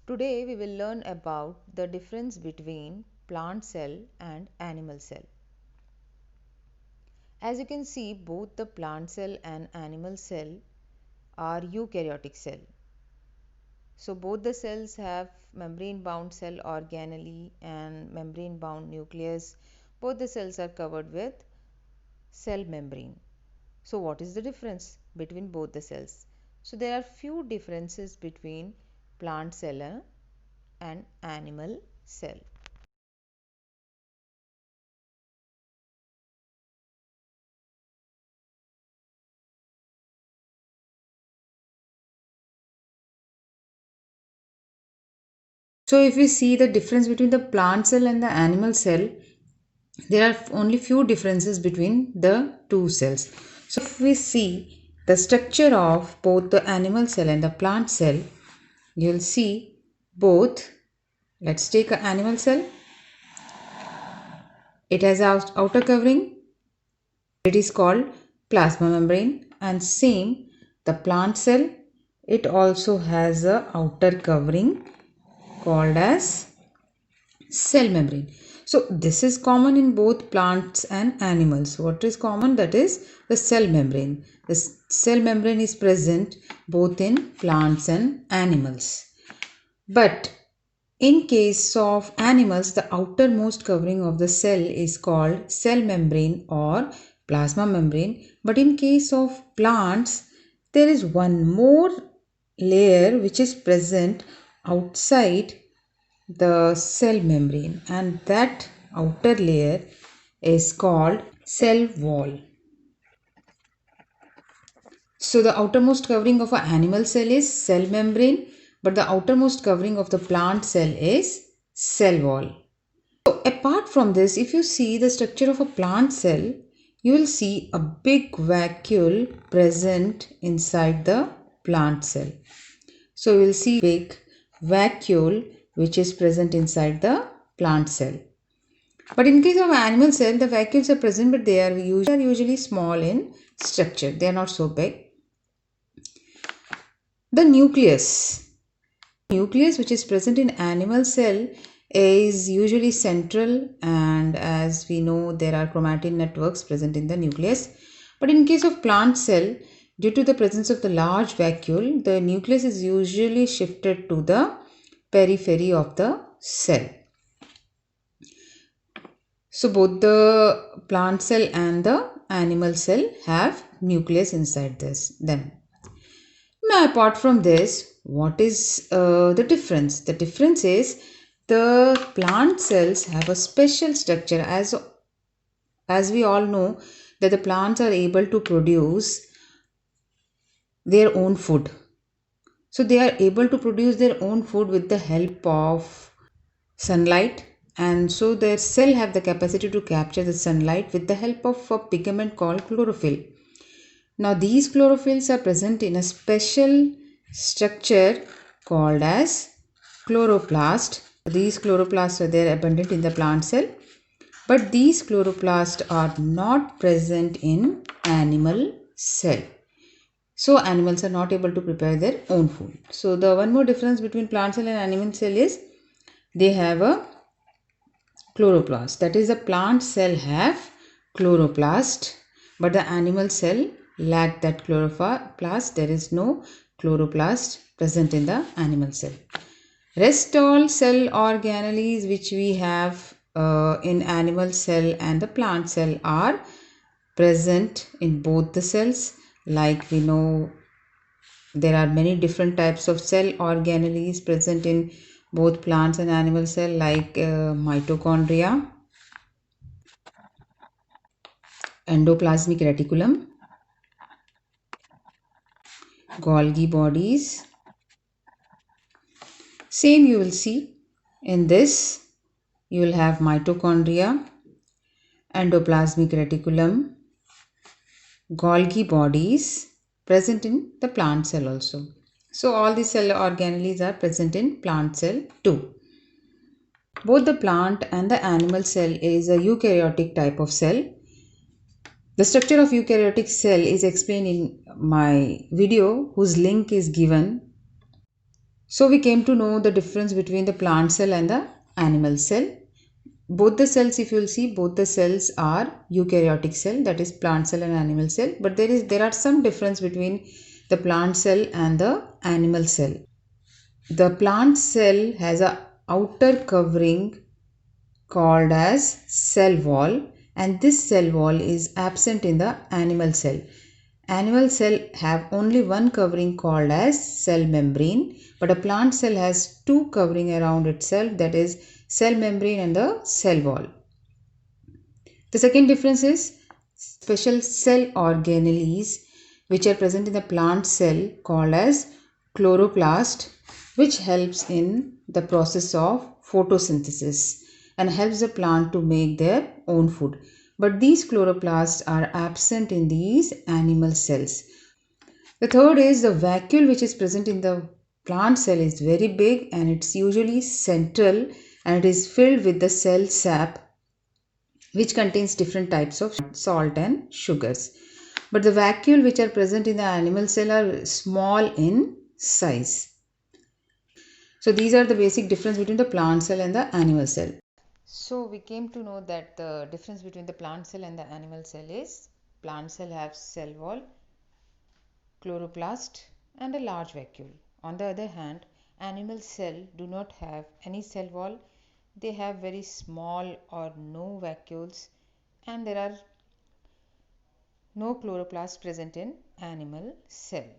Today we will learn about the difference between plant cell and animal cell. As you can see, both the plant cell and animal cell are eukaryotic cell. So both the cells have membrane bound cell organelle and membrane bound nucleus. Both the cells are covered with cell membrane. So what is the difference between both the cells? So there are few differences between plant cell and animal cell. So if we see the difference between the plant cell and the animal cell, there are only few differences between the two cells. So if we see the structure of both the animal cell and the plant cell, you will see both. Let's take an animal cell. It has outer covering. It is called plasma membrane, and same the plant cell. It also has a outer covering called as cell membrane. So this is common in both plants and animals. What is common? That is the cell membrane. The cell membrane is present both in plants and animals. But in case of animals, the outermost covering of the cell is called cell membrane or plasma membrane. But in case of plants, there is one more layer which is present outside the cell membrane, and that outer layer is called cell wall. So the outermost covering of an animal cell is cell membrane, but the outermost covering of the plant cell is cell wall. So apart from this, if you see the structure of a plant cell, you will see a big vacuole present inside the plant cell. So you will see big vacuole which is present inside the plant cell. But in case of animal cell, the vacuoles are present, but they are usually small in structure. They are not so big. The nucleus which is present in animal cell is usually central, and as we know, there are chromatin networks present in the nucleus. But in case of plant cell, due to the presence of the large vacuole, the nucleus is usually shifted to the periphery of the cell. So both the plant cell and the animal cell have nucleus inside them. Now apart from this, what is the difference? The difference is the plant cells have a special structure, as we all know that the plants are able to produce their own food. So they are able to produce their own food with the help of sunlight, and so their cell have the capacity to capture the sunlight with the help of a pigment called chlorophyll. Now these chlorophylls are present in a special structure called as chloroplast. These chloroplasts are there abundant in the plant cell, but these chloroplasts are not present in animal cell. So animals are not able to prepare their own food. So the one more difference between plant cell and animal cell is they have a chloroplast. That is, the plant cell have chloroplast, but the animal cell lack that chloroplast. There is no chloroplast present in the animal cell. Rest all cell organelles which we have in animal cell and the plant cell are present in both the cells. Like we know, there are many different types of cell organelles present in both plants and animal cell, like mitochondria, endoplasmic reticulum, Golgi bodies. Same you will see in this. You will have mitochondria, endoplasmic reticulum, Golgi bodies present in the plant cell also. So all the cell organelles are present in plant cell too. Both the plant and the animal cell is a eukaryotic type of cell. The structure of eukaryotic cell is explained in my video, whose link is given So we came to know the difference between the plant cell and the animal cell. Both the cells, if you will see, both the cells are eukaryotic cell, that is plant cell and animal cell, but there are some difference between the plant cell and the animal cell. The plant cell has a outer covering called as cell wall, and this cell wall is absent in the animal cell. Animal cell have only one covering called as cell membrane, but a plant cell has two covering around itself, that is cell membrane and the cell wall. The second difference is special cell organelles which are present in the plant cell called as chloroplast, which helps in the process of photosynthesis and helps the plant to make their own food. But these chloroplasts are absent in these animal cells. The third is the vacuole which is present in the plant cell is very big and it's usually central, and it is filled with the cell sap which contains different types of salt and sugars. But the vacuole which are present in the animal cell are small in size. So these are the basic difference between the plant cell and the animal cell. So we came to know that the difference between the plant cell and the animal cell is plant cell have cell wall, chloroplast and a large vacuole. On the other hand, animal cell do not have any cell wall. They have very small or no vacuoles, and there are no chloroplast present in animal cell.